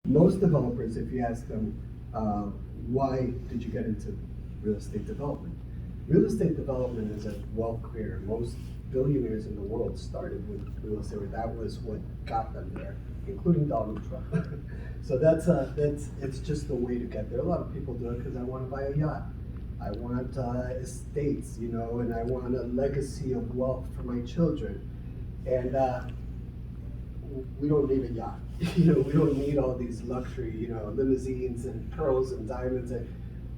Most developers, if you ask them, why did you get into real estate development? Real estate development is a wealth creator. Most billionaires in the world started with real estate. That was what got them there, including Donald Trump. So it's just the way to get there. A lot of people do it because I want to buy a yacht. I want estates, and I want a legacy of wealth for my children. And we don't need a yacht. We don't need all these luxury, limousines and pearls and diamonds. And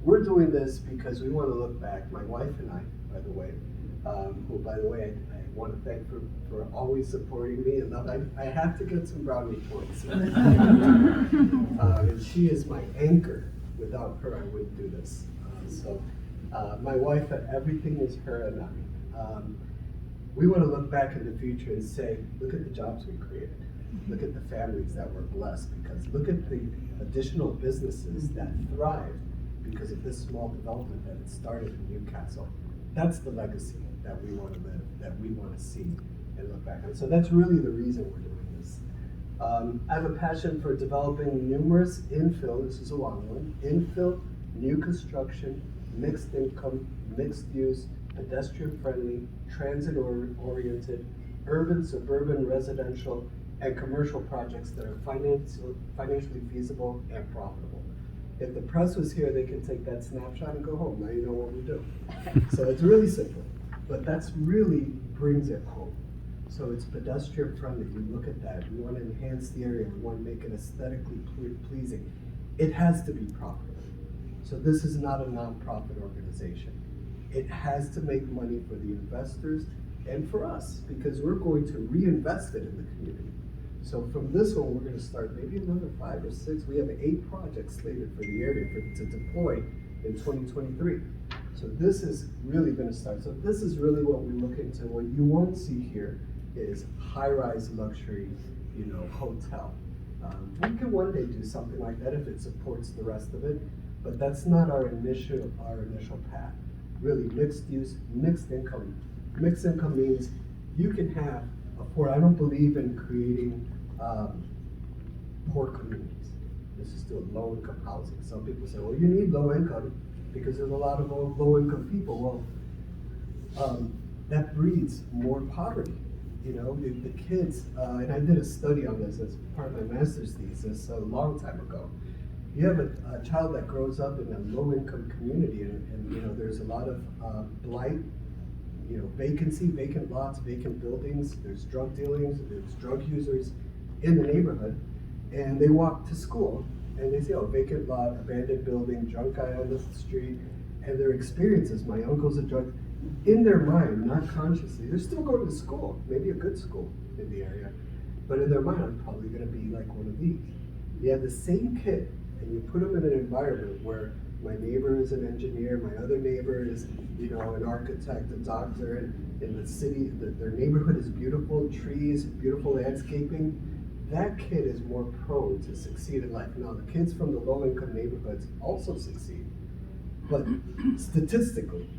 we're doing this because we want to look back. My wife and I, by the way, who, by the way, I want to thank for always supporting me. And I have to get some brownie points. And she is my anchor. Without her, I wouldn't do this. My wife, everything is her and I. We want to look back in the future and say, look at the jobs we created. Look at the families that were blessed, because look at the additional businesses that thrived because of this small development that it started in Newcastle. That's the legacy that we want to live, that we want to see and look back on. So that's really the reason we're doing this. I have a passion for developing numerous infill, this is a long one, infill, new construction, mixed income, mixed use, pedestrian friendly, transit oriented, urban, suburban, residential, and commercial projects that are financially feasible and profitable. If the press was here, they can take that snapshot and go home. Now you know what we do. So it's really simple, but that's really brings it home. So it's pedestrian friendly. You look at that. We want to enhance the area. We want to make it aesthetically pleasing. It has to be profitable. So this is not a nonprofit organization. It has to make money for the investors and for us, because we're going to reinvest it in the community. So from this one, we're going to start maybe another 5 or 6. We have 8 projects slated for the area to deploy in 2023. So this is really going to start. So this is really what we look into. What you won't see here is high-rise luxury, hotel. We can one day do something like that if it supports the rest of it, but that's not our initial path. Really, mixed use, mixed income. Mixed income means you can have I don't believe in creating poor communities. This is still low-income housing. Some people say, well, you need low income because there's a lot of low-income people. Well, that breeds more poverty. The kids, and I did a study on this as part of my master's thesis a long time ago. You have a child that grows up in a low-income community, and there's a lot of blight, vacancy, vacant lots, vacant buildings, there's drug dealings, there's drug users in the neighborhood, and they walk to school and they see, vacant lot, abandoned building, drunk guy on the street, and their experiences, my uncle's a drug, in their mind, not consciously, they're still going to school, maybe a good school in the area, but in their mind, I'm probably going to be like one of these. You have the same kid, and you put them in an environment where my neighbor is an engineer, my other neighbor is, an architect, a doctor, and in the city, their neighborhood is beautiful, trees, beautiful landscaping. That kid is more prone to succeed in life. Now, the kids from the low-income neighborhoods also succeed, but statistically,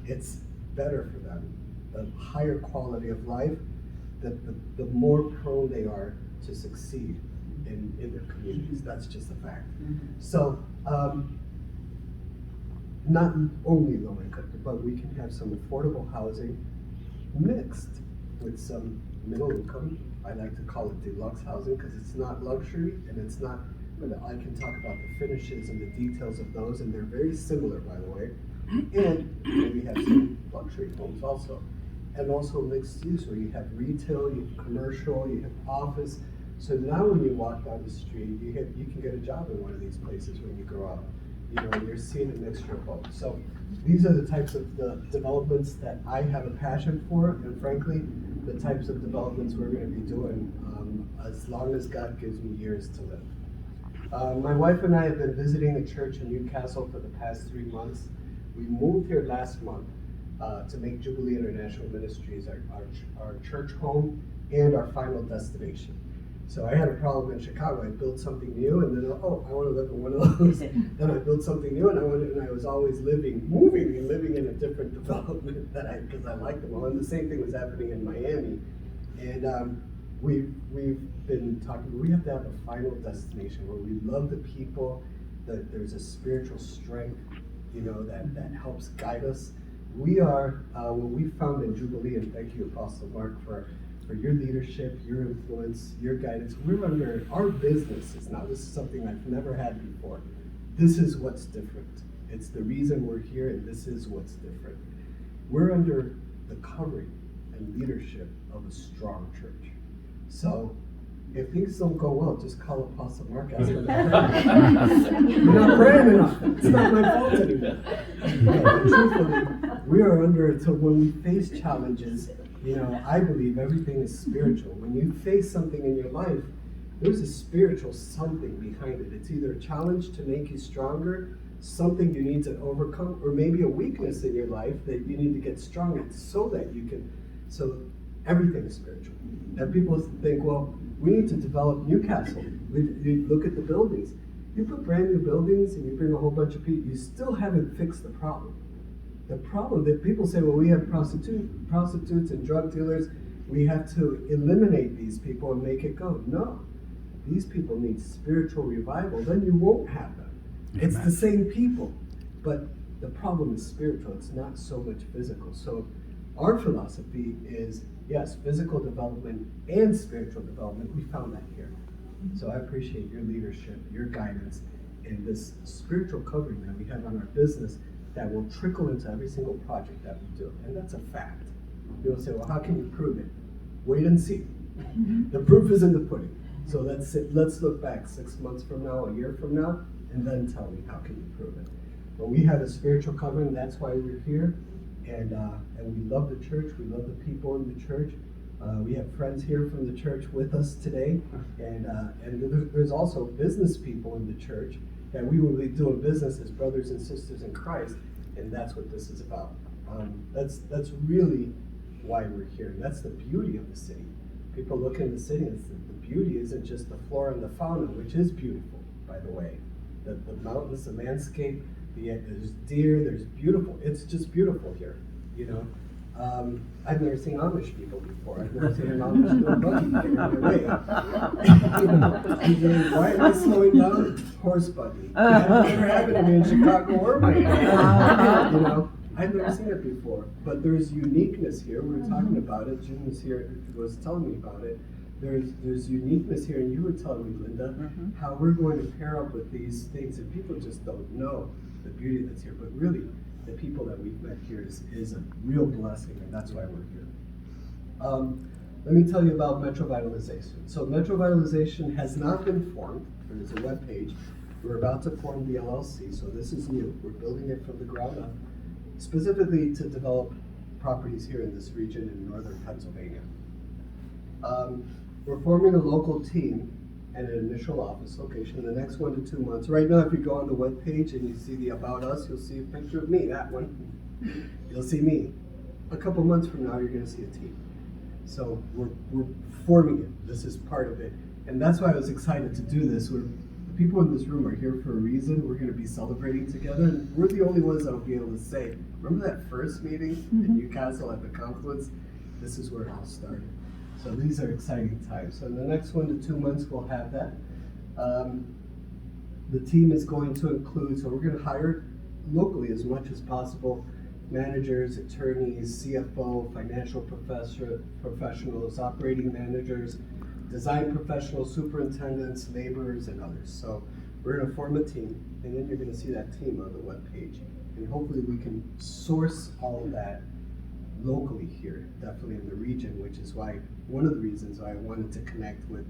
it's better for them. The higher quality of life, the more prone they are to succeed in their communities. That's just a fact. So, not only low income, but we can have some affordable housing mixed with some middle income. I like to call it deluxe housing because it's not luxury and it's not, but I can talk about the finishes and the details of those, and they're very similar, by the way. And we have some luxury homes also. And also mixed use, where you have retail, you have commercial, you have office. So now when you walk down the street, you can get a job in one of these places when you grow up. You're seeing a mixture of both. So these are the types of the developments that I have a passion for, and frankly, the types of developments we're going to be doing as long as God gives me years to live. My wife and I have been visiting a church in Newcastle for the past 3 months. We moved here last month to make Jubilee International Ministries our church home and our final destination. So I had a problem in Chicago. I built something new, and then I want to live in one of those. Then I built something new, and I was always moving in a different development because I liked them all. And the same thing was happening in Miami. And we've been talking, we have to have a final destination where we love the people, that there's a spiritual strength, that helps guide us. We are, what we found in Jubilee, and thank you, Apostle Mark, for your leadership, your influence, your guidance. We're under, our business is now, this is something I've never had before. This is what's different. It's the reason we're here, and this is what's different. We're under the covering and leadership of a strong church. So if things don't go well, just call Apostle Mark. Ask him to pray. You're not praying enough. It's not my fault anymore. But truthfully, we are under it. So when we face challenges, I believe everything is spiritual. When you face something in your life, there's a spiritual something behind it. It's either a challenge to make you stronger, something you need to overcome, or maybe a weakness in your life that you need to get strong at so that you can. So everything is spiritual. And people think, well, we need to develop Newcastle. You look at the buildings. You put brand new buildings and you bring a whole bunch of people, you still haven't fixed the problem. The problem that people say, well, we have prostitutes and drug dealers. We have to eliminate these people and make it go. No, these people need spiritual revival. Then you won't have them. Amen. It's the same people, but the problem is spiritual. It's not so much physical. So our philosophy is, yes, physical development and spiritual development. We found that here. So I appreciate your leadership, your guidance, and this spiritual covering that we have on our business that will trickle into every single project that we do. And that's a fact. People say, well, how can you prove it? Wait and see. The proof is in the pudding. So let's look back 6 months from now, a year from now, and then tell me, how can you prove it? But we have a spiritual covering, that's why we're here. And we love the church, we love the people in the church. We have friends here from the church with us today. And there's also business people in the church that we will be doing business as brothers and sisters in Christ, and that's what this is about. That's really why we're here. That's the beauty of the city. People look in the city and the beauty isn't just the flora and the fauna, which is beautiful, by the way. The mountains, the landscape, there's deer, there's beautiful. It's just beautiful here, I've never seen Amish people before. I've never seen an Amish do a buggy getting away. Why are they slowing down? Horse buggy. That's never happened to me in Chicago or Miami. I've never seen it before. But there's uniqueness here. We were talking about it. Jim was telling me about it. There's uniqueness here, and you were telling me, Linda, how we're going to pair up with these things, and people just don't know the beauty that's here. But really, the people that we've met here is a real blessing, and that's why we're here. Let me tell you about Metro Vitalization. So Metro Vitalization has not been formed. There's a web page. We're about to form the LLC, so this is new. We're building it from the ground up, specifically to develop properties here in this region in northern Pennsylvania. We're forming a local team and an initial office location in the next 1 to 2 months. Right now, if you go on the web page and you see the About Us, you'll see a picture of me, that one. You'll see me. A couple months from now, you're going to see a team. So we're forming it. This is part of it. And that's why I was excited to do this. The people in this room are here for a reason. We're going to be celebrating together. And we're the only ones that will be able to say, remember that first meeting in Newcastle at the Confluence? This is where it all started. So these are exciting times. So in the next 1 to 2 months, we'll have that. The team is going to include, so we're going to hire locally as much as possible, managers, attorneys, CFO, financial professionals, operating managers, design professionals, superintendents, laborers, and others. So we're going to form a team, and then you're going to see that team on the webpage. And hopefully we can source all of that locally here, definitely in the region, which is why, one of the reasons I wanted to connect with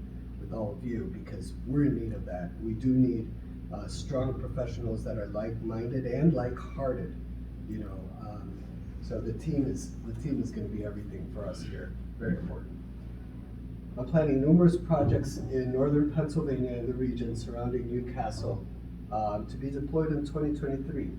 all of you, because we're in need of that. We do need strong professionals that are like-minded and like-hearted, so the team is going to be everything for us here. Very important. I'm planning numerous projects in northern Pennsylvania and the region surrounding Newcastle to be deployed in 2023.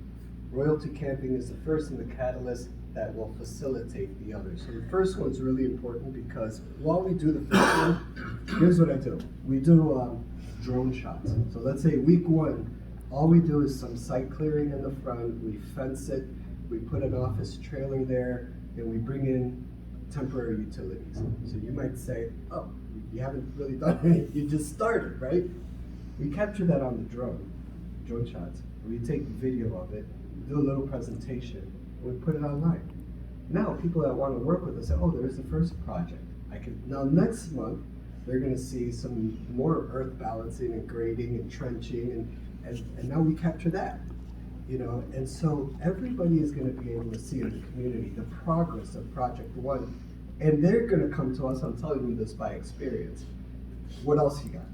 Royalty camping is the first in the catalyst that will facilitate the others. So the first one's really important because while we do the first one, here's what I do. We do drone shots. So let's say week 1, all we do is some site clearing in the front, we fence it, we put an office trailer there, and we bring in temporary utilities. So you might say, oh, You haven't really done anything, you just started, right? We capture that on the drone shots. We take video of it, do a little presentation, and we put it online. Now people that want to work with us say, oh, there's the first project. Now next month, they're gonna see some more earth balancing and grading and trenching, and now we capture that. And so everybody is gonna be able to see in the community the progress of Project One, and they're gonna come to us, I'm telling you this by experience. What else you got?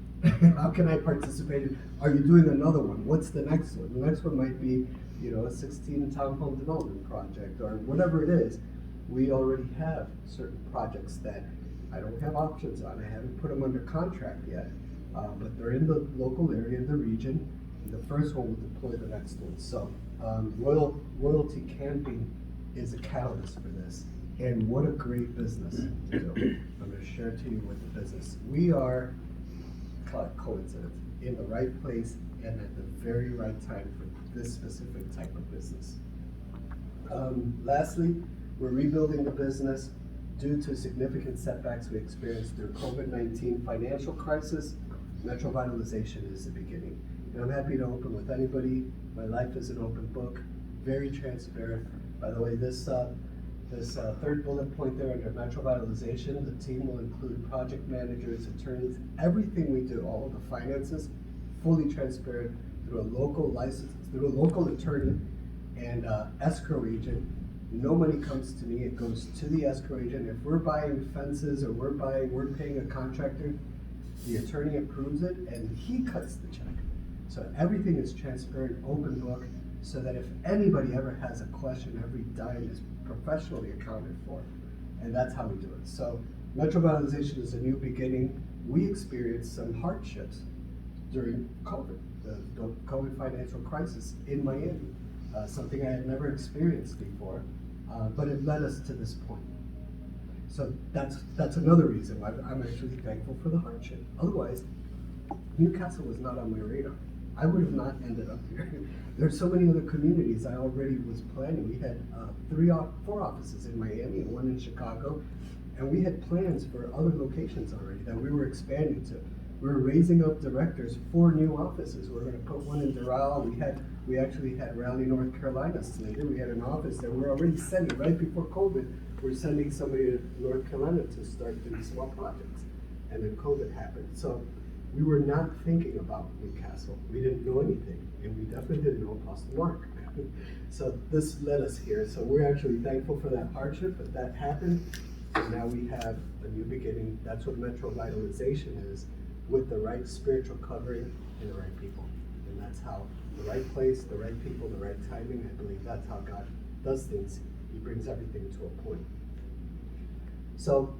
How can I participate? Are you doing another one? What's the next one? The next one might be, a 16 townhome development project or whatever it is. We already have certain projects that I don't have options on. I haven't put them under contract yet, but they're in the local area, the region. The first one will deploy the next one. So Royalty Camping is a catalyst for this. And what a great business to do. I'm going to share to you with the business. We are, coincidence, in the right place and at the very right time for this specific type of business. Lastly, we're rebuilding the business due to significant setbacks we experienced through COVID-19 financial crisis. Metro Vitalization is the beginning. And I'm happy to open with anybody. My life is an open book, very transparent. By the way, this third bullet point there under Metro Vitalization, the team will include project managers, attorneys, everything we do, all of the finances, fully transparent through a local license, through a local attorney and escrow agent. No money comes to me, it goes to the escrow agent. If we're buying fences or we're paying a contractor, the attorney approves it and he cuts the check. So everything is transparent, open book, so that if anybody ever has a question, every dime is professionally accounted for. And that's how we do it. So Metro Vitalization is a new beginning. We experienced some hardships during COVID, the COVID financial crisis in Miami, something I had never experienced before, but it led us to this point. So that's another reason why I'm actually thankful for the hardship. Otherwise, Newcastle was not on my radar. I would have not ended up here. There's so many other communities I already was planning. We had 4 offices in Miami and 1 in Chicago, and we had plans for other locations already that we were expanding to. We were raising up directors for new offices. We were going to put one in Doral. We actually had Raleigh, North Carolina slated. We had an office that we're already sending right before COVID. We're sending somebody to North Carolina to start doing small projects, and then COVID happened. So we were not thinking about Newcastle. We didn't know anything, and we definitely didn't know across the mark. So this led us here. So we're actually thankful for that hardship, but that happened, and now we have a new beginning. That's what Metro Vitalization is, with the right spiritual covering and the right people. And that's how the right place, the right people, the right timing, I believe that's how God does things. He brings everything to a point. So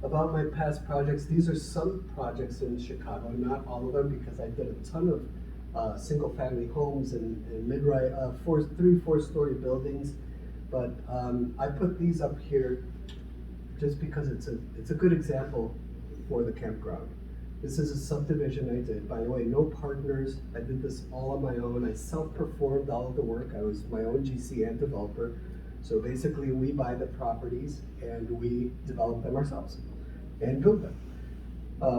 about my past projects, these are some projects in Chicago, not all of them, because I did a ton of single family homes and mid-rise, 3-4 story buildings. But I put these up here just because it's a good example for the campground. This is a subdivision I did. By the way, no partners. I did this all on my own. I self-performed all of the work. I was my own GC and developer. So basically, we buy the properties and we develop them ourselves and build them.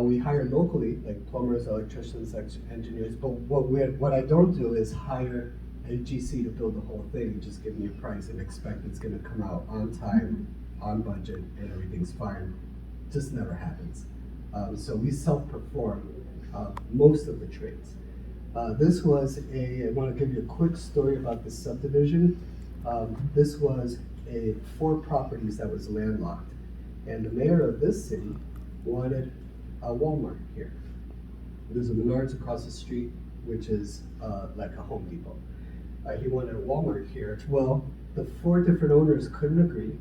We hire locally, like plumbers, electricians, engineers. But what I don't do is hire a GC to build the whole thing and just give me a price and expect it's going to come out on time, on budget, and everything's fine. Just never happens. So we self-perform most of the trades. This was I want to give you a quick story about this subdivision. This was 4 properties that was landlocked. And the mayor of this city wanted a Walmart here. There's a Menards across the street, which is like a Home Depot. He wanted a Walmart here. Well, the 4 different owners couldn't agree.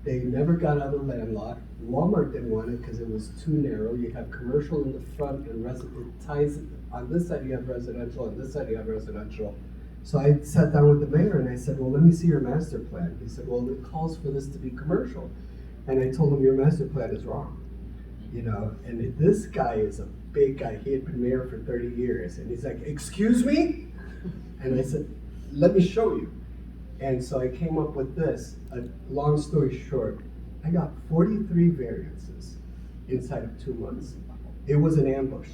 They never got out of landlocked. Walmart didn't want it because it was too narrow. You have commercial in the front and it ties, on this side you have residential, on this side you have residential. So I sat down with the mayor and I said, well, let me see your master plan. He said, well, it calls for this to be commercial. And I told him, your master plan is wrong. And this guy is a big guy. He had been mayor for 30 years. And he's like, excuse me? And I said, let me show you. And so I came up with this. A long story short, I got 43 variances inside of 2 months. It was an ambush.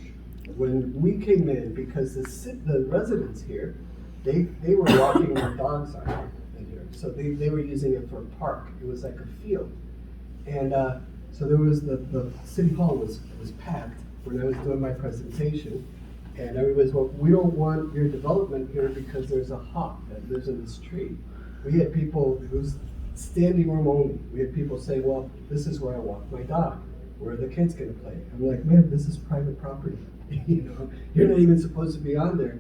When we came in, because the residents here, they were walking their dogs out here in here. So they were using it for a park. It was like a field. And so there was the city hall was packed when I was doing my presentation. And everybody's, well, we don't want your development here because there's a hawk that lives in this tree. We had people, it was standing room only. We had people say, well, this is where I walk my dog. Where are the kids gonna play? I'm like, man, this is private property. You know, you're not even supposed to be on there.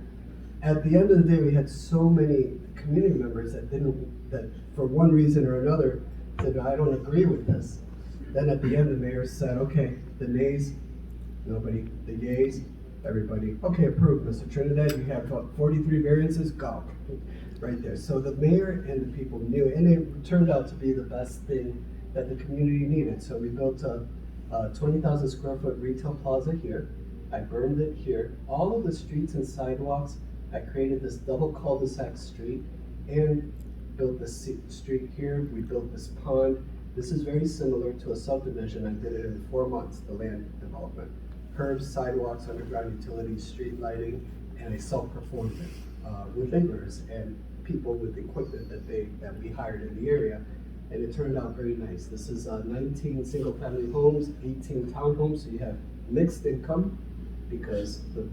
At the end of the day, we had so many community members that for one reason or another said, I don't agree with this. Then at the end, the mayor said, okay, the nays, nobody, the yays, everybody. Okay, approved, Mr. Trinidad, you have 43 variances, go. Right there. So the mayor and the people knew, and it turned out to be the best thing that the community needed. So we built a 20,000 square foot retail plaza here. I burned it here. All of the streets and sidewalks, I created this double cul-de-sac street and built this street here. We built this pond. This is very similar to a subdivision. I did it in 4 months, the land development. Curbs, sidewalks, underground utilities, street lighting, and I self-performed it with laborers and people with equipment that we hired in the area. And it turned out very nice. This is 19 single-family homes, 18 townhomes, so you have mixed income because the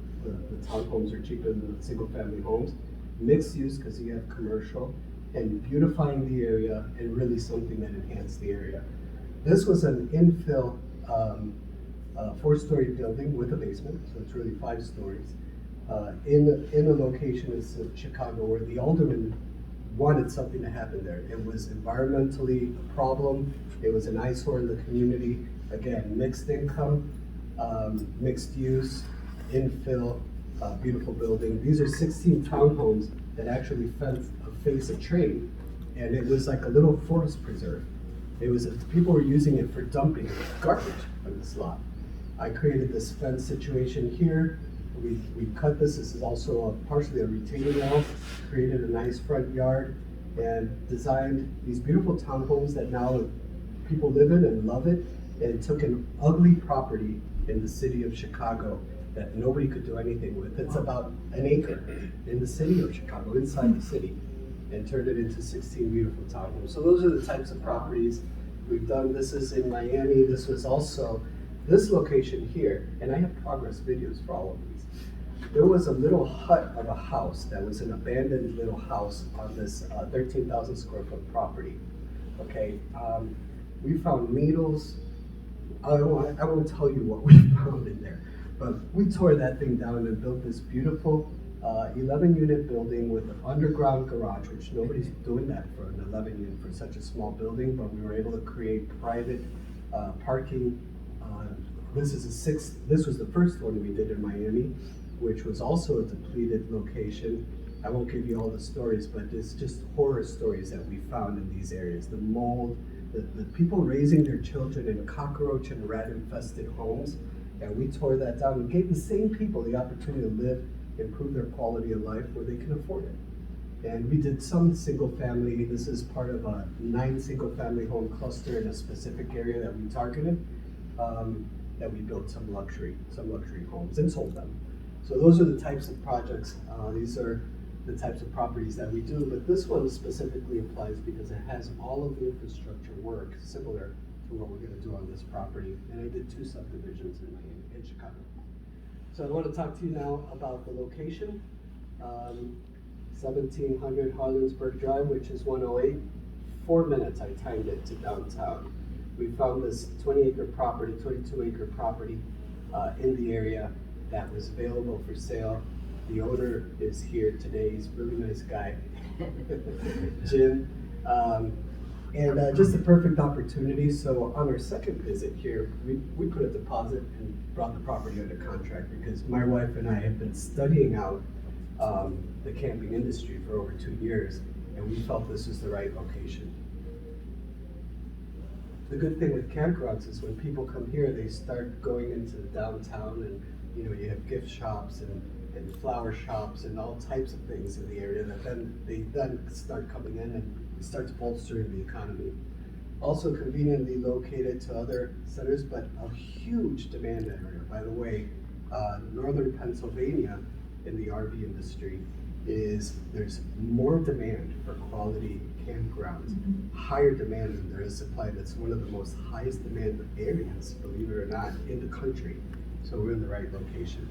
townhomes are cheaper than the single-family homes. Mixed use because you have commercial, and beautifying the area and really something that enhanced the area. This was an infill 4-story building with a basement, so it's really 5 stories. In a location in Chicago where the alderman wanted something to happen there. It was environmentally a problem. It was an eyesore in the community. Again, mixed income, mixed use, infill, beautiful building. These are 16 townhomes that actually face a train, and it was like a little forest preserve. People were using it for dumping garbage on this lot. I created this fence situation here. We cut this. This is also partially a retaining wall. Created a nice front yard and designed these beautiful townhomes that now people live in and love it. And took an ugly property in the city of Chicago that nobody could do anything with. It's about an acre in the city of Chicago, inside the city, and turned it into 16 beautiful townhomes. So those are the types of properties we've done. This is in Miami. This was also this location here, and I have progress videos for all of these. There was a little hut of a house that was an abandoned little house on this 13,000 square foot property. Okay, we found needles. I won't tell you what we found in there, but we tore that thing down and built this beautiful 11-unit building with an underground garage, which nobody's doing that for an 11-unit for such a small building, but we were able to create private parking. This was the first one we did in Miami, which was also a depleted location. I won't give you all the stories, but it's just horror stories that we found in these areas. The mold, the people raising their children in cockroach and rat infested homes, and we tore that down and gave the same people the opportunity to live, improve their quality of life where they can afford it. And we did some single family. This is part of a 9 single family home cluster in a specific area that we targeted, that we built some luxury homes and sold them. So those are the types of projects. These are the types of properties that we do, but this one specifically applies because it has all of the infrastructure work similar to what we're going to do on this property. And I did 2 subdivisions in Miami, in Chicago. So I want to talk to you now about the location. 1700 Harlansburg Drive, which is 108. 4 minutes I timed it to downtown. We found this 20-acre property, 22-acre property in the area that was available for sale. The owner is here today. He's a really nice guy, Jim. And just a perfect opportunity. So on our second visit here, we put a deposit and brought the property under contract because my wife and I have been studying out the camping industry for over 2 years, and we felt this was the right location. The good thing with campgrounds is when people come here, they start going into the downtown, and you have gift shops and flower shops and all types of things in the area that then start coming in and it starts bolstering the economy. Also conveniently located to other centers, but a huge demand area. By the way, northern Pennsylvania in the RV industry there's more demand for quality campgrounds, higher demand than there is supply. That's one of the most highest demand areas, believe it or not, in the country. So we're in the right location.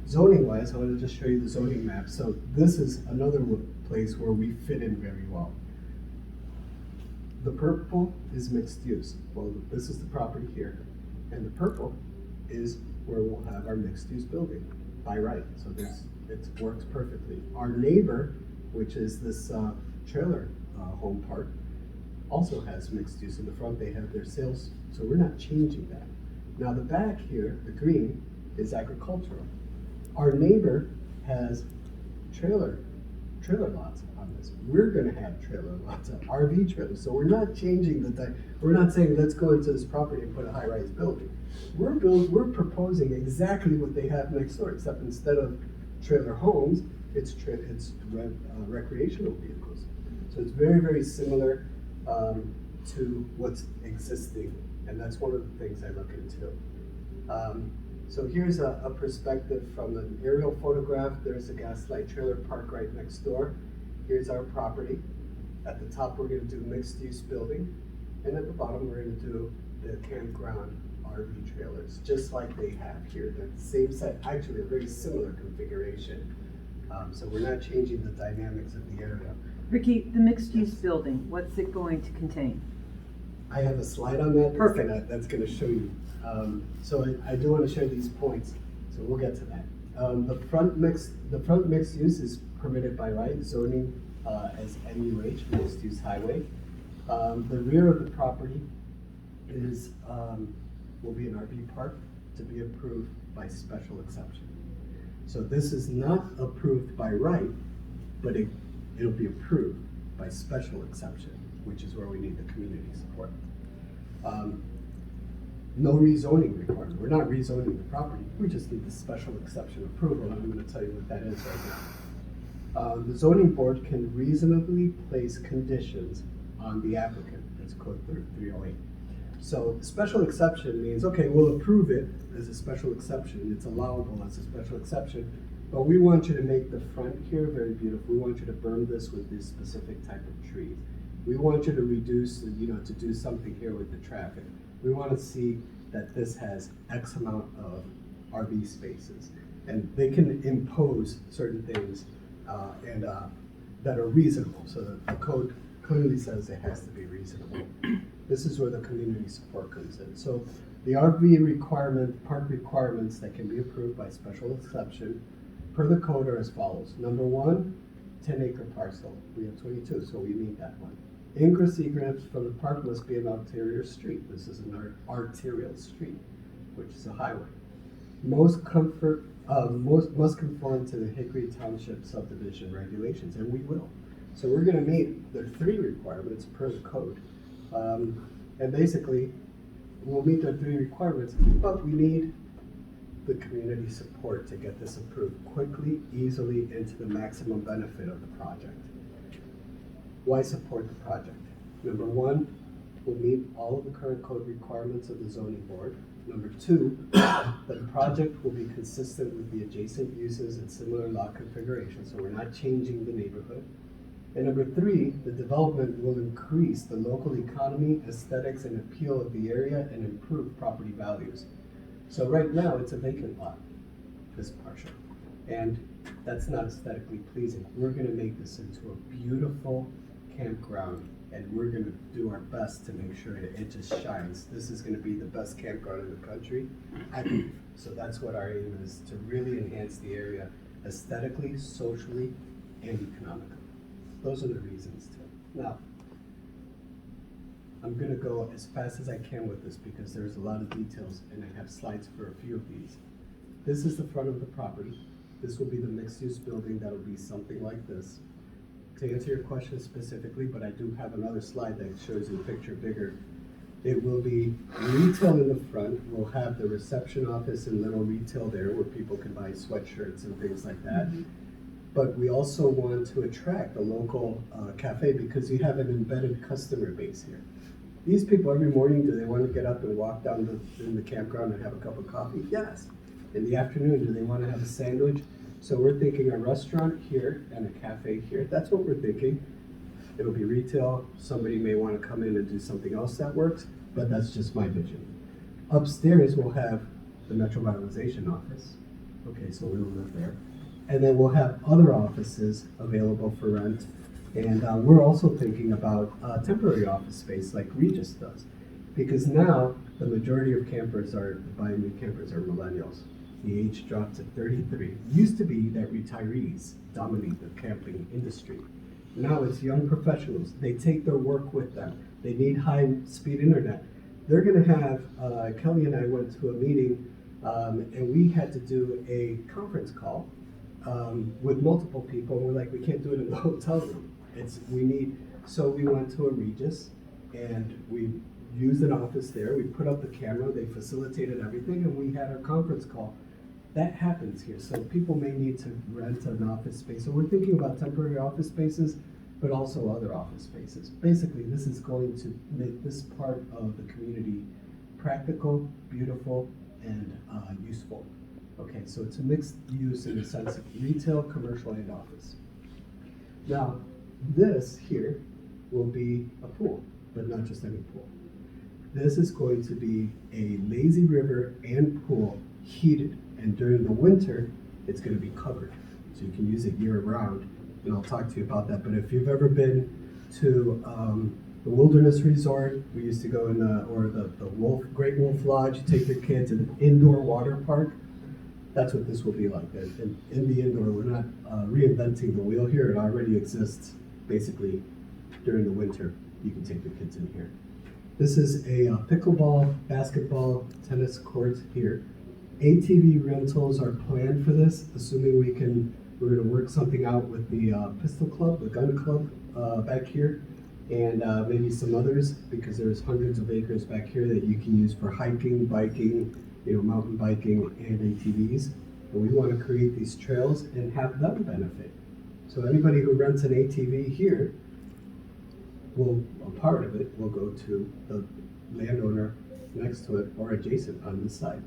Zoning wise, I want to just show you the zoning map. So this is another place where we fit in very well. The purple is mixed use. Well, this is the property here. And the purple is where we'll have our mixed use building by right. So it works perfectly. Our neighbor, which is this trailer home park, also has mixed use. In the front, they have their sales. So we're not changing that. Now the back here, the green, is agricultural. Our neighbor has trailer lots on this. We're going to have trailer lots, RV trailers. So we're not changing we're not saying let's go into this property and put a high-rise building. We're proposing exactly what they have next door, except instead of trailer homes, it's recreational vehicles. So it's very, very similar to what's existing, and that's one of the things I look into. So here's a perspective from an aerial photograph. There's a Gaslight trailer park right next door. Here's our property. At the top, we're going to do mixed-use building, and at the bottom, we're going to do the campground RV trailers, just like they have here. They're the same set, actually a very similar configuration. So we're not changing the dynamics of the area. Ricky, the mixed-use building, what's it going to contain? I have a slide on that. Perfect. That's going to show you. So I do want to share these points, so we'll get to that. The front mixed use is permitted by right, zoning as MUH, mixed use highway. The rear of the property will be an RV park to be approved by special exception. So this is not approved by right, but it'll be approved by special exception, which is where we need the community support. No rezoning requirement. We're not rezoning the property. We just need the special exception approval, and I'm going to tell you what that is right now. The zoning board can reasonably place conditions on the applicant. That's code 308. So special exception means, okay, we'll approve it as a special exception. It's allowable as a special exception, but we want you to make the front here very beautiful. We want you to berm this with this specific type of trees. We want you to reduce, to do something here with the traffic. We want to see that this has X amount of RV spaces, and they can impose certain things that are reasonable. So the code clearly says it has to be reasonable. This is where the community support comes in. So the RV park requirements that can be approved by special exception per the code are as follows. Number one, 10-acre parcel. We have 22, so we meet that one. Ingress egress from the park must be an arterial street. This is an arterial street, which is a highway. Must conform to the Hickory Township subdivision regulations, and we will. So we're going to meet the 3 requirements per the code. And basically, we'll meet the 3 requirements, but we need the community support to get this approved quickly, easily, and to the maximum benefit of the project. Why support the project? Number 1, we'll meet all of the current code requirements of the zoning board. Number 2, the project will be consistent with the adjacent uses and similar lot configuration, so we're not changing the neighborhood. And number 3, the development will increase the local economy, aesthetics, and appeal of the area and improve property values. So right now, it's a vacant lot, this partial, and that's not aesthetically pleasing. We're going to make this into a beautiful campground, and we're going to do our best to make sure that it just shines. This is going to be the best campground in the country, I believe. So that's what our aim is, to really enhance the area aesthetically, socially, and economically. Those are the reasons too. Now, I'm going to go as fast as I can with this because there's a lot of details, and I have slides for a few of these. This is the front of the property. This will be the mixed-use building that'll be something like this. To answer your question specifically, but I do have another slide that shows you the picture bigger. It will be retail in the front. We'll have the reception office and little retail there where people can buy sweatshirts and things like that. but we also want to attract a local cafe because you have an embedded customer base here. These people every morning, do they want to get up and walk down in the campground and have a cup of coffee? Yes. In the afternoon, do they want to have a sandwich? So we're thinking a restaurant here and a cafe here. That's what we're thinking. It'll be retail. Somebody may want to come in and do something else that works, but that's just my vision. Upstairs, we'll have the Metro Revitalization office. Okay, so we will live there. And then we'll have other offices available for rent. And we're also thinking about temporary office space like Regis does. Because now the majority of campers buying new campers are millennials. The age dropped to 33. It used to be that retirees dominate the camping industry. Now it's young professionals. They take their work with them. They need high-speed internet. They're going to have, Kelly and I went to a meeting and we had to do a conference call with multiple people. And we're like, we can't do it in the hotel room. So we went to a Regis and we used an office there. We put up the camera. They facilitated everything and we had our conference call. That happens here. So people may need to rent an office space. So we're thinking about temporary office spaces, but also other office spaces. Basically, this is going to make this part of the community practical, beautiful, and useful. Okay, so it's a mixed use in the sense of retail, commercial, and office. Now, this here will be a pool, but not just any pool. This is going to be a lazy river and pool heated, and during the winter, it's going to be covered. So you can use it year round, and I'll talk to you about that. But if you've ever been to the Wilderness Resort, we used to go in, or the Great Wolf Lodge, you take your kids in an indoor water park, that's what this will be like. In the indoor, we're not reinventing the wheel here. It already exists. Basically, during the winter, you can take your kids in here. This is a pickleball, basketball, tennis court here. ATV rentals are planned for this, assuming we're going to work something out with the pistol club, the gun club back here, and maybe some others, because there's hundreds of acres back here that you can use for hiking, biking, mountain biking, and ATVs. And we want to create these trails and have them benefit. So anybody who rents an ATV here, a part of it will go to the landowner next to it or adjacent on this side.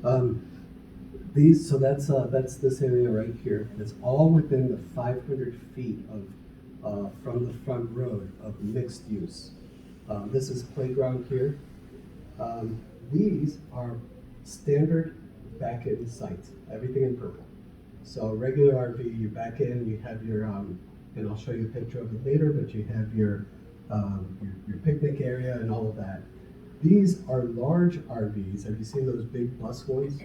So that's this area right here. It's all within the 500 feet of from the front road of mixed use. This is playground here. These are standard back-in sites, everything in purple. So regular RV, you back in, you have your, and I'll show you a picture of it later, but you have your picnic area and all of that. These are large RVs. Have you seen those big bus ones?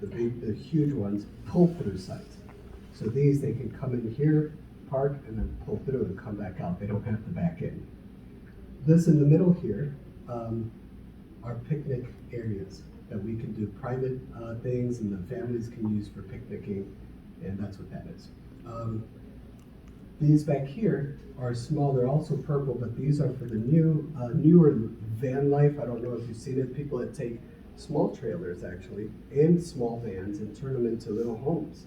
The huge ones, pull-through sites. So these, they can come in here, park, and then pull through and come back out. They don't have to back in. This in the middle here are picnic areas that we can do private things and the families can use for picnicking, and that's what that is. These back here are small. They're also purple, but these are for the newer van life. I don't know if you've seen it. People that take small trailers actually and small vans and turn them into little homes.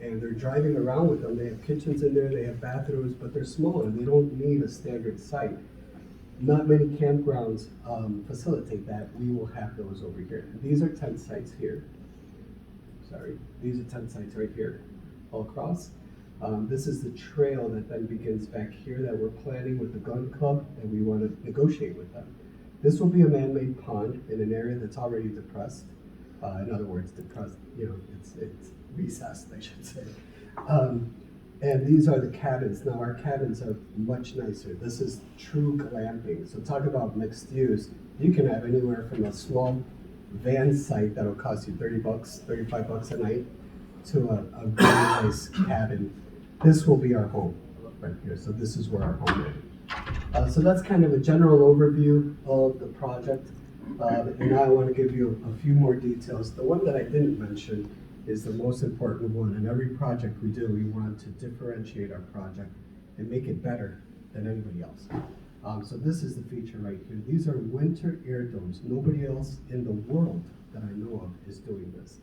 And they're driving around with them. They have kitchens in there, they have bathrooms, but they're small and they don't need a standard site. Not many campgrounds facilitate that. We will have those over here. These are tent sites here. Sorry, these are tent sites right here, all across. This is the trail that then begins back here that we're planning with the gun club, and we want to negotiate with them. This will be a man-made pond in an area that's already depressed. In other words, depressed, it's recessed, I should say. And these are the cabins. Now our cabins are much nicer. This is true glamping. So talk about mixed use. You can have anywhere from a small van site that'll cost you $30, $35 a night, to a very nice cabin. This will be our home right here. So this is where our home is. So that's kind of a general overview of the project. And now I want to give you a few more details. The one that I didn't mention is the most important one. In every project we do, we want to differentiate our project and make it better than anybody else. So this is the feature right here. These are winter air domes. Nobody else in the world that I know of is doing this.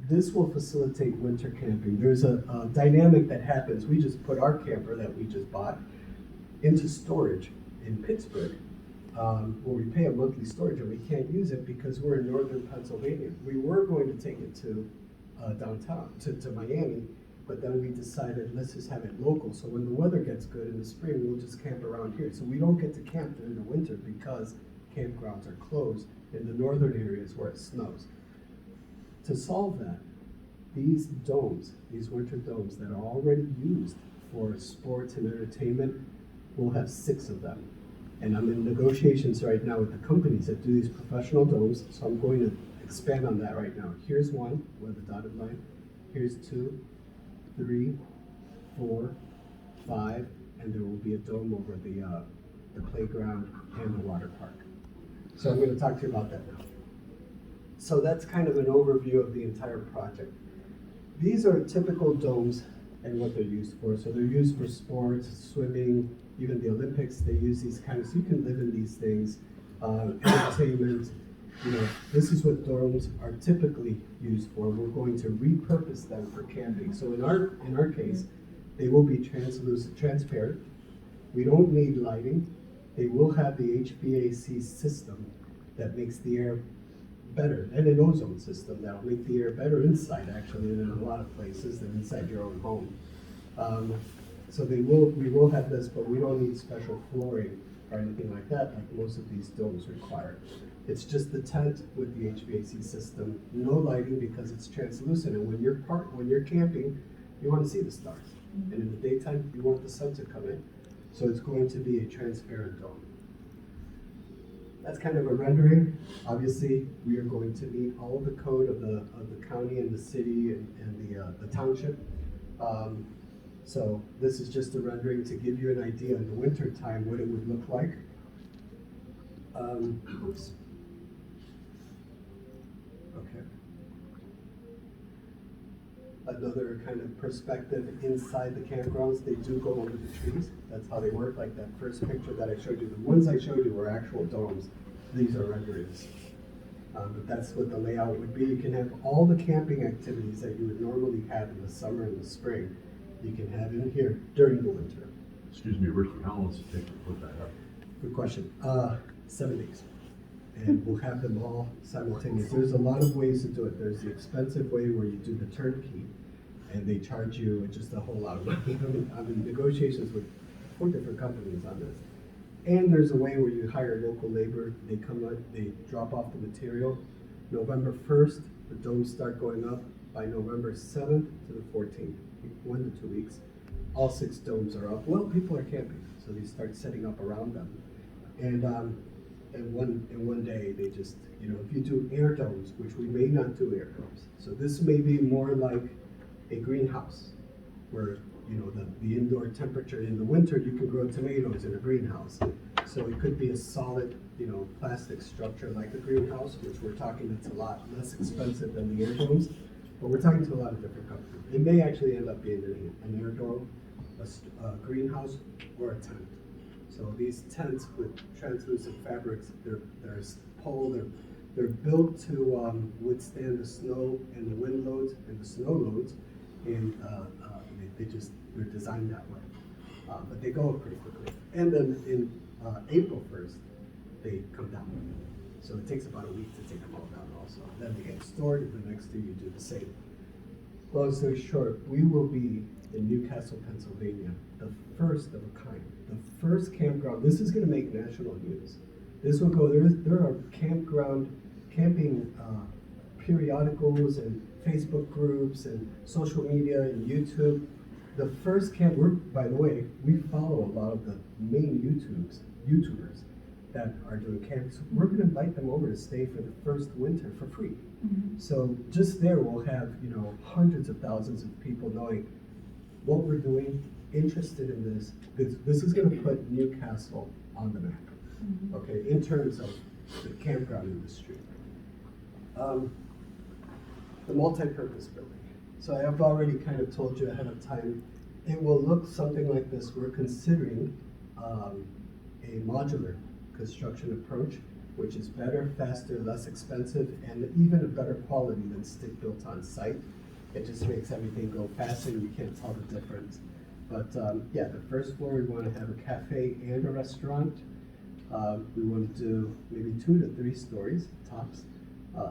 this will facilitate winter camping. There's a dynamic that happens. We just put our camper that we just bought into storage in Pittsburgh, where we pay a monthly storage and we can't use it because we're in northern Pennsylvania. We were going to take it to downtown, to Miami, but then we decided let's just have it local. So when the weather gets good in the spring, we'll just camp around here. So we don't get to camp during the winter because campgrounds are closed in the northern areas where it snows. To solve that, these domes, these winter domes that are already used for sports and entertainment, we'll have 6 of them. And I'm in negotiations right now with the companies that do these professional domes, so I'm going to expand on that right now. Here's one with the dotted line. Here's 2, 3, 4, 5, and there will be a dome over the playground and the water park. So I'm going to talk to you about that now. So that's kind of an overview of the entire project. These are typical domes and what they're used for. So they're used for sports, swimming, even the Olympics, they use these kind of, so you can live in these things, entertainment. You know, this is what domes are typically used for. We're going to repurpose them for camping. So in our case, they will be transparent. We don't need lighting. They will have the HVAC system that makes the air better, and an ozone system that'll make the air better inside actually than in a lot of places than inside your own home. So we will have this, but we don't need special flooring or anything like that like most of these domes require. It's just the tent with the HVAC system, no lighting because it's translucent, and when you're camping, you want to see the stars. And in the daytime, you want the sun to come in. So it's going to be a transparent dome. That's kind of a rendering. Obviously, we are going to meet all of the code of the county and the city and the township. So this is just a rendering to give you an idea in the winter time what it would look like. Oops. Okay. Another kind of perspective inside the campgrounds, they do go under the trees. That's how they work, like that first picture that I showed you. The ones I showed you were actual domes. These are renderings. But that's what the layout would be. You can have all the camping activities that you would normally have in the summer and the spring. You can have in here during the winter. Excuse me, Ricky, how long does it take to put that up? Good question. 7 days. And we'll have them all simultaneous. There's a lot of ways to do it. There's the expensive way where you do the turnkey, and they charge you just a whole lot of money. I'm in negotiations with 4 different companies on this. And there's a way where you hire local labor. They come out, they drop off the material. November 1st, the domes start going up. By November 7th to the 14th, 1 to 2 weeks, all 6 domes are up. Well, people are camping, so they start setting up around them. And in one day, they just, you know, if you do air domes, which we may not do air domes. So this may be more like a greenhouse, where, you know, the indoor temperature in the winter, you can grow tomatoes in a greenhouse. So it could be a solid, you know, plastic structure like a greenhouse, which we're talking that's a lot less expensive than the air domes. But we're talking to a lot of different companies. It may actually end up being an air dome, a greenhouse, or a tent. So these tents with translucent fabrics, they're built to withstand the snow and the wind loads and the snow loads, and they're designed that way. But they go up pretty quickly. And then in April 1st, they come down. So it takes about a week to take them all down also. Then they get stored, and the next day you do the same. Long story short, we will be in Newcastle, Pennsylvania, the first of a kind, the first campground. This is going to make national news. This will go, there are camping periodicals and Facebook groups and social media and YouTube. The first by the way, we follow a lot of the main YouTubers that are doing camps. So we're going to invite them over to stay for the first winter for free. Mm-hmm. So just there we'll have, you know, hundreds of thousands of people knowing what we're doing, interested in this. This is going to put Newcastle on the map, mm-hmm. Okay, in terms of the campground industry. The multi-purpose building. So I've already kind of told you ahead of time, it will look something like this. We're considering a modular construction approach. which is better, faster, less expensive, and even a better quality than stick built on site. It just makes everything go faster, and you can't tell the difference. But yeah, the first floor, we want to have a cafe and a restaurant. We want to do maybe 2 to 3 stories tops.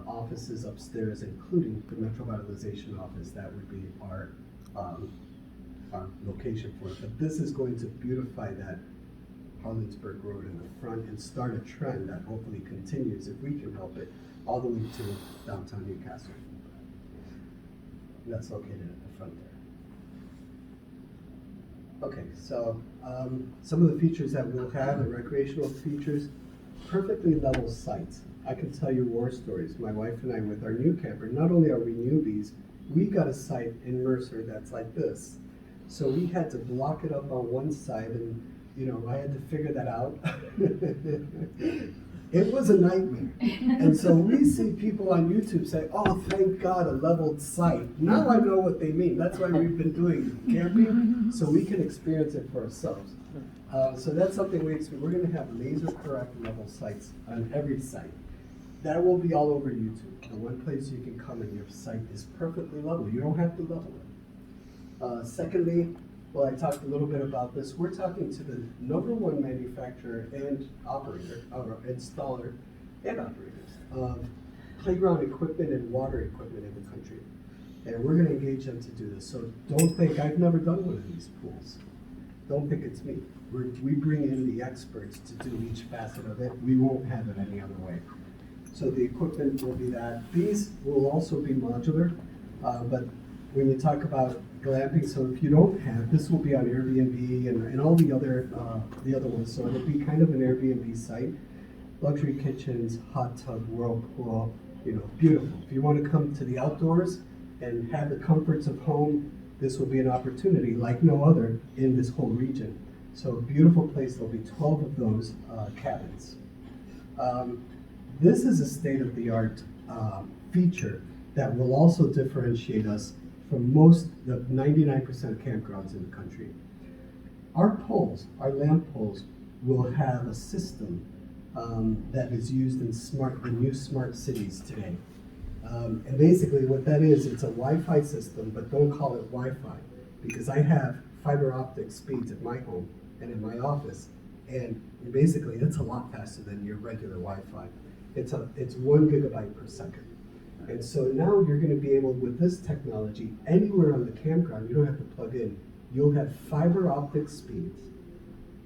Offices upstairs, including the Metro Vitalization office. That would be our location for it. But this is going to beautify that Harlinsburg Road in the front and start a trend that hopefully continues, if we can help it, all the way to downtown Newcastle. And that's located at the front there. Okay, so some of the features that we'll have, the recreational features, perfectly level sites. I can tell you war stories. My wife and I, with our new camper, not only are we newbies, we got a site in Mercer that's like this. So we had to block it up on one side, and I had to figure that out. It was a nightmare. And so we see people on YouTube say, oh, thank God, a leveled site. Now I know what they mean. That's why we've been doing camping, so we can experience it for ourselves. So that's something we're going to have laser correct level sites on every site. That will be all over YouTube. The one place you can come and your site is perfectly level. You don't have to level it. Secondly, well, I talked a little bit about this. We're talking to the #1 manufacturer and operator, or installer and operators of playground equipment and water equipment in the country. And we're going to engage them to do this. So don't think, I've never done one of these pools. Don't think it's me. We bring in the experts to do each facet of it. We won't have it any other way. So the equipment will be that. These will also be modular, but when you talk about glamping, so if you don't have, this will be on Airbnb and all the other ones. So it'll be kind of an Airbnb site. Luxury kitchens, hot tub, whirlpool, beautiful. If you want to come to the outdoors and have the comforts of home, this will be an opportunity like no other in this whole region. So a beautiful place. There'll be 12 of those cabins. This is a state-of-the-art feature that will also differentiate us from the 99% of campgrounds in the country. Our poles, our lamp poles, will have a system that is used in the new smart cities today. And basically what that is, it's a Wi-Fi system, but don't call it Wi-Fi, because I have fiber optic speeds at my home and in my office, and basically it's a lot faster than your regular Wi-Fi. It's 1 gigabyte per second. And so now you're going to be able, with this technology, anywhere on the campground, you don't have to plug in. You'll have fiber optic speeds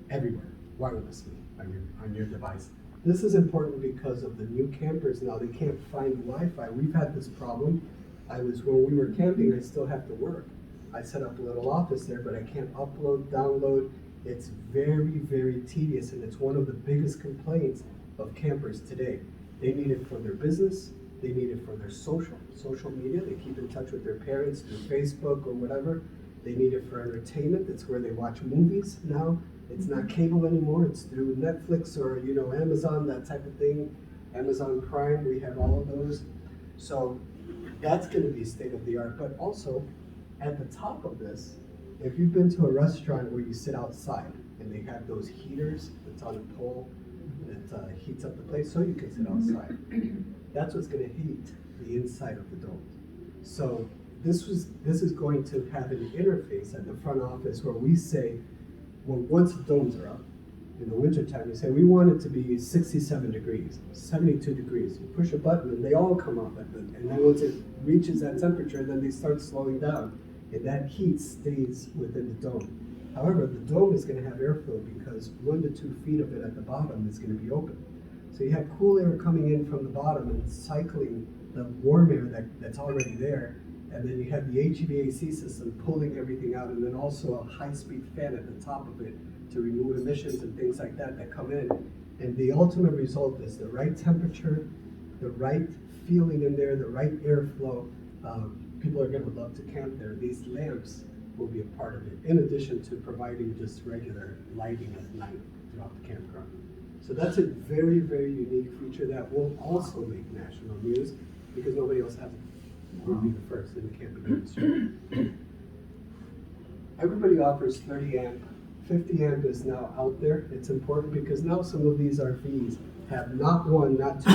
everywhere, wirelessly on your device. This is important because of the new campers now. They can't find Wi-Fi. We've had this problem. When we were camping, I still have to work. I set up a little office there, but I can't upload, download. It's very, very tedious, and it's one of the biggest complaints of campers today. They need it for their business. They need it for their social media. They keep in touch with their parents through Facebook or whatever. They need it for entertainment. It's where they watch movies now. It's not cable anymore. It's through Netflix or Amazon, that type of thing. Amazon Prime, we have all of those. So that's going to be state of the art. But also, at the top of this, if you've been to a restaurant where you sit outside and they have those heaters that's on a pole that heats up the place so you can sit outside. That's what's going to heat the inside of the dome. So this is going to have an interface at the front office where we say, well, once the domes are up, in the wintertime, we say we want it to be 67 degrees, 72 degrees. You push a button and they all come up, and then once it reaches that temperature, then they start slowing down, and that heat stays within the dome. However, the dome is going to have airflow because 1 to 2 feet of it at the bottom is going to be open. So you have cool air coming in from the bottom and cycling the warm air that's already there, and then you have the HVAC system pulling everything out, and then also a high-speed fan at the top of it to remove emissions and things like that come in. And the ultimate result is the right temperature, the right feeling in there, the right airflow. People are going to love to camp there. These lamps will be a part of it, in addition to providing just regular lighting at night throughout the campground. So that's a very, very unique feature that will also make national news because nobody else has it. We'll be the first in the camping industry. Everybody offers 30 amp. 50 amp is now out there. It's important because now some of these RVs have not one, not two,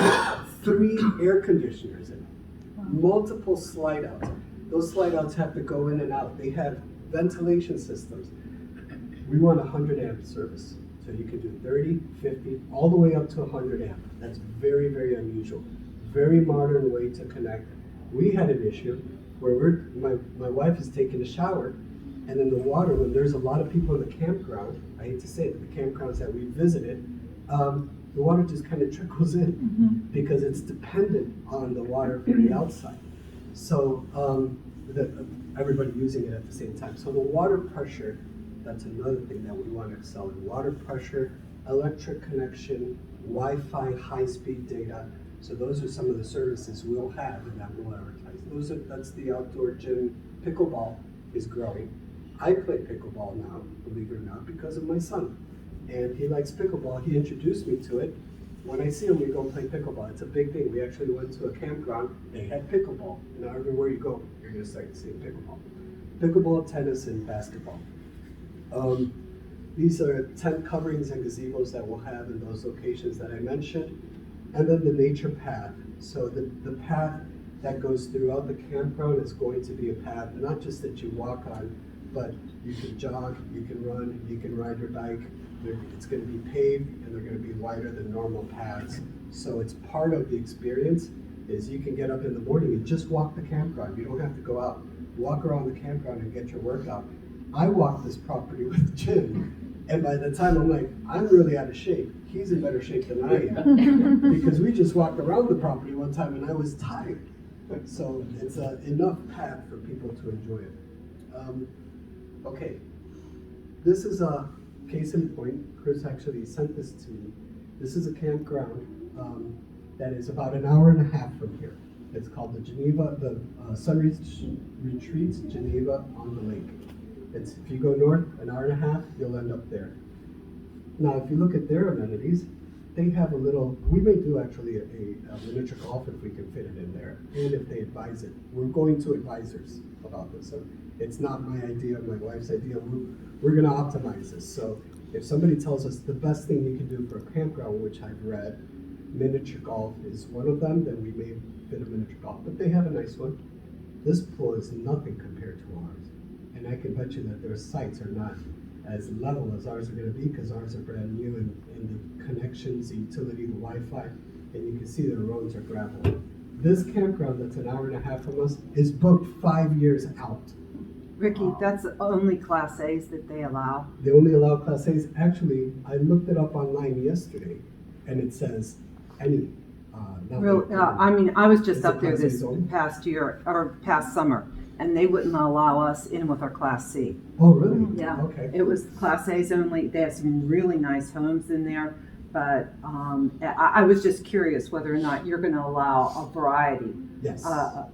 3 air conditioners in it, multiple slide outs. Those slide outs have to go in and out. They have ventilation systems. We want 100 amp service. So you can do 30, 50, all the way up to 100 amp. That's very, very unusual. Very modern way to connect. We had an issue where my wife is taking a shower, and then the water, when there's a lot of people in the campground, I hate to say it, but the campgrounds that we visited, the water just kind of trickles in because it's dependent on the water from the outside. So everybody using it at the same time. So the water pressure, that's another thing that we want to excel in. Water pressure, electric connection, Wi-Fi, high-speed data. So those are some of the services we'll have and that we'll advertise. That's the outdoor gym. Pickleball is growing. I play pickleball now, believe it or not, because of my son. And he likes pickleball. He introduced me to it. When I see him, we go play pickleball. It's a big thing. We actually went to a campground. They had pickleball. Now everywhere you go, you're going to start seeing pickleball. Pickleball, tennis, and basketball. These are tent coverings and gazebos that we'll have in those locations that I mentioned. And then the nature path. So the path that goes throughout the campground is going to be a path, not just that you walk on, but you can jog, you can run, you can ride your bike. It's going to be paved, and they're going to be wider than normal paths. So it's part of the experience is you can get up in the morning and just walk the campground. You don't have to go out. Walk around the campground and get your workout. I walk this property with Jim, and by the time I'm like, I'm really out of shape. He's in better shape than I am because we just walked around the property one time and I was tired. So it's enough path for people to enjoy it. Okay, this is a case in point. Chris actually sent this to me. This is a campground that is about an hour and a half from here. It's called the Sunrise Retreats Geneva on the Lake. If you go north an hour and a half, you'll end up there. Now, if you look at their amenities, they have a little, we may do actually a miniature golf if we can fit it in there, and if they advise it. We're going to advisors about this. So it's not my idea, my wife's idea. We're going to optimize this. So if somebody tells us the best thing you can do for a campground, which I've read, miniature golf is one of them, then we may fit a miniature golf. But they have a nice one. This pool is nothing compared to ours. And I can bet you that their sites are not as level as ours are going to be because ours are brand new and the connections, the utility, the Wi-Fi, and you can see the roads are gravel. This campground that's an hour and a half from us is booked 5 years out. Ricky, that's the only Class A's that they allow. They only allow Class A's. Actually, I looked it up online yesterday, and it says any. I mean, I was just Is up it there Class this A's only? past year, or past summer, and they wouldn't allow us in with our Class C. Oh, really? Yeah. Okay. It was Class A's only. They have some really nice homes in there, but I was just curious whether or not you're going to allow a variety. Yes.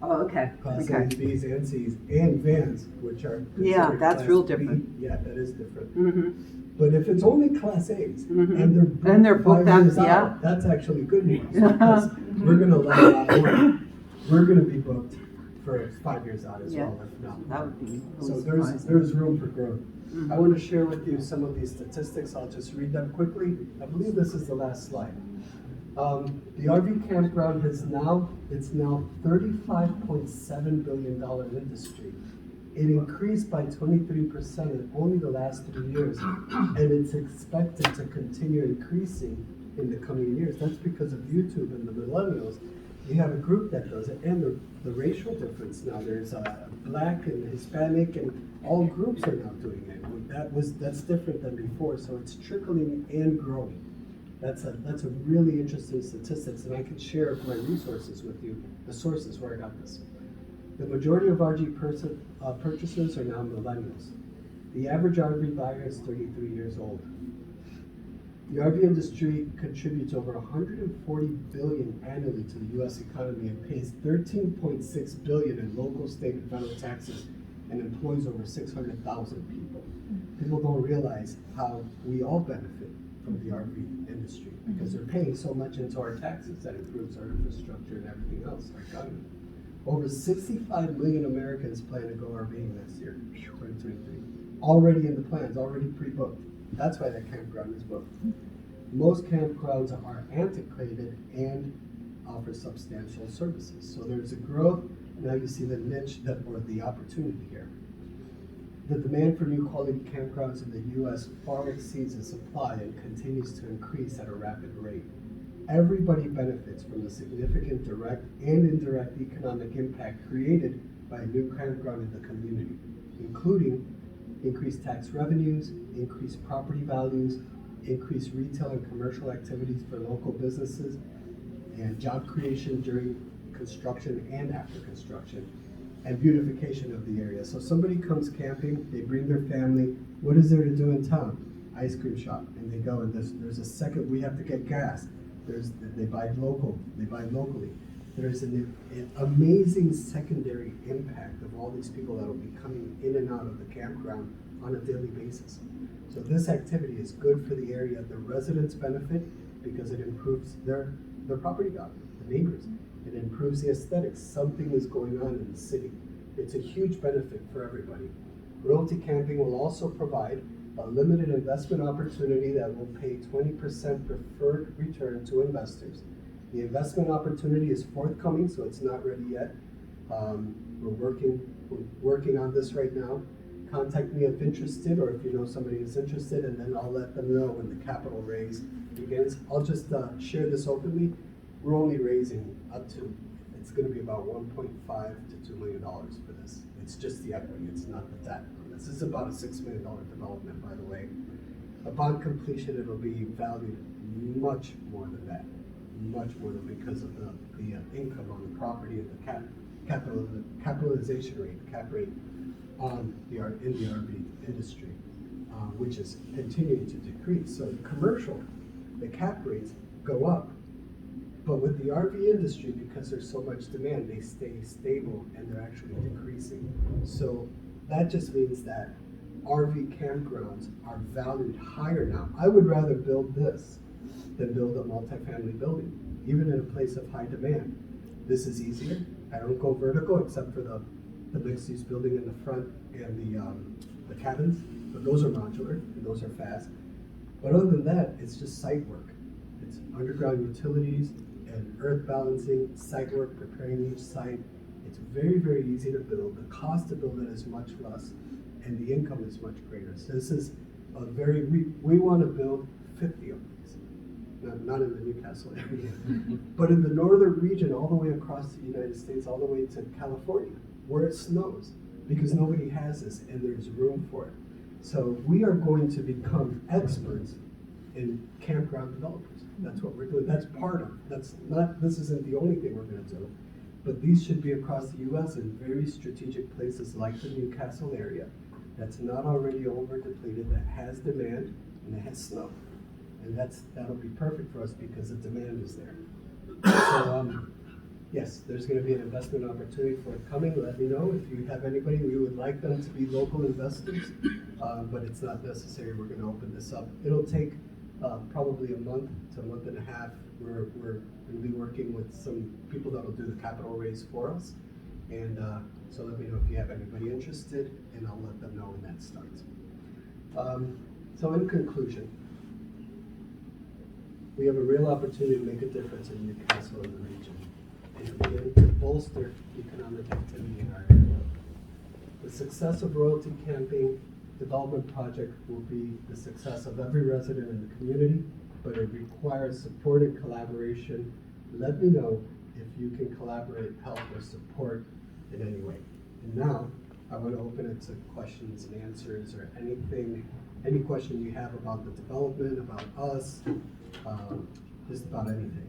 Okay. Class Okay. A's, B's, and C's, and vans, which are Yeah, considered that's Class real B. different. Yeah, that is different. Mm-hmm. But if it's only Class A's Mhm. and they're booked 5 out, years yeah. out, that's actually good news because we're going to let a lot more. We're going to be booked for 5 years out as Yeah. well, if not. That would be So really there's surprising. room for growth. Mhm. I want to share with you some of these statistics. I'll just read them quickly. I believe this is the last slide. The RV campground it's now $35.7 billion industry. It increased by 23% in only the last 3 years, and it's expected to continue increasing in the coming years. That's because of YouTube and the millennials. You have a group that does it, and the racial difference now. There's Black and Hispanic, and all groups are now doing it. That's different than before. So it's trickling and growing. That's a really interesting statistics, and I can share my resources with you, the sources where I got this. The majority of RV purchasers are now millennials. The average RV buyer is 33 years old. The RV industry contributes over $140 billion annually to the U.S. economy and pays $13.6 billion in local, state, and federal taxes and employs over 600,000 people. People don't realize how we all benefit from the RV industry because they're paying so much into our taxes that improves our infrastructure and everything else, our economy. Over 65 million Americans plan to go RVing next year, 2023. Already in the plans, already pre-booked. That's why that campground is booked. Most campgrounds are antiquated and offer substantial services. So there's a growth. Now you see the niche or the opportunity here. The demand for new quality campgrounds in the U.S. far exceeds the supply and continues to increase at a rapid rate. Everybody benefits from the significant direct and indirect economic impact created by a new campground in the community, including increased tax revenues, increased property values, increased retail and commercial activities for local businesses, and job creation during construction and after construction, and beautification of the area. So somebody comes camping, they bring their family, what is there to do in town? Ice cream shop, and they go, and there's a second, we have to get gas. They buy locally. There's an amazing secondary impact of all these people that will be coming in and out of the campground on a daily basis. So this activity is good for the area. The residents benefit because it improves their property value, the neighbors. It improves the aesthetics. Something is going on in the city. It's a huge benefit for everybody. Royalty Camping will also provide a limited investment opportunity that will pay 20% preferred return to investors. The investment opportunity is forthcoming, so it's not ready yet. We're working on this right now. Contact me if interested, or if you know somebody who's interested, and then I'll let them know when the capital raise begins. I'll just share this openly. We're only raising up to, it's going to be about $1.5 to $2 million for this. It's just the equity, it's not the debt. This is about a $6 million development, by the way. Upon completion, it'll be valued much more than that. Much more than, because of the income on the property and the capitalization rate, the cap rate on in the RV industry, which is continuing to decrease. So commercial, the cap rates go up, but with the RV industry, because there's so much demand, they stay stable and they're actually decreasing. So that just means that RV campgrounds are valued higher now. I would rather build this than build a multifamily building, even in a place of high demand. This is easier. I don't go vertical except for the mixed-use building in the front and the cabins, but those are modular and those are fast. But other than that, it's just site work. It's underground utilities and earth balancing, site work, preparing each site. It's very, very easy to build. The cost to build it is much less, and the income is much greater. So this is a very, we want to build 50 of these. Not in the Newcastle area, but in the northern region, all the way across the United States, all the way to California, where it snows, because nobody has this and there's room for it. So we are going to become experts in campground developers. That's what we're doing. That's part of, this isn't the only thing we're going to do, but these should be across the U.S. in very strategic places like the Newcastle area that's not already over depleted, that has demand and that has snow. And that'll be perfect for us because the demand is there. So yes, there's going to be an investment opportunity forthcoming. Let me know if you have anybody. We would like them to be local investors, but it's not necessary. We're going to open this up. It'll take probably a month to a month and a half. We're going to be working with some people that will do the capital raise for us. And so let me know if you have anybody interested, and I'll let them know when that starts. So in conclusion, we have a real opportunity to make a difference in Newcastle and the region, and to begin to bolster economic activity in our area. The success of Royalty Camping development project will be the success of every resident in the community, but it requires support and collaboration. Let me know if you can collaborate, help, or support in any way. And now, I want to open it to questions and answers, or any question you have about the development, about us, just about anything.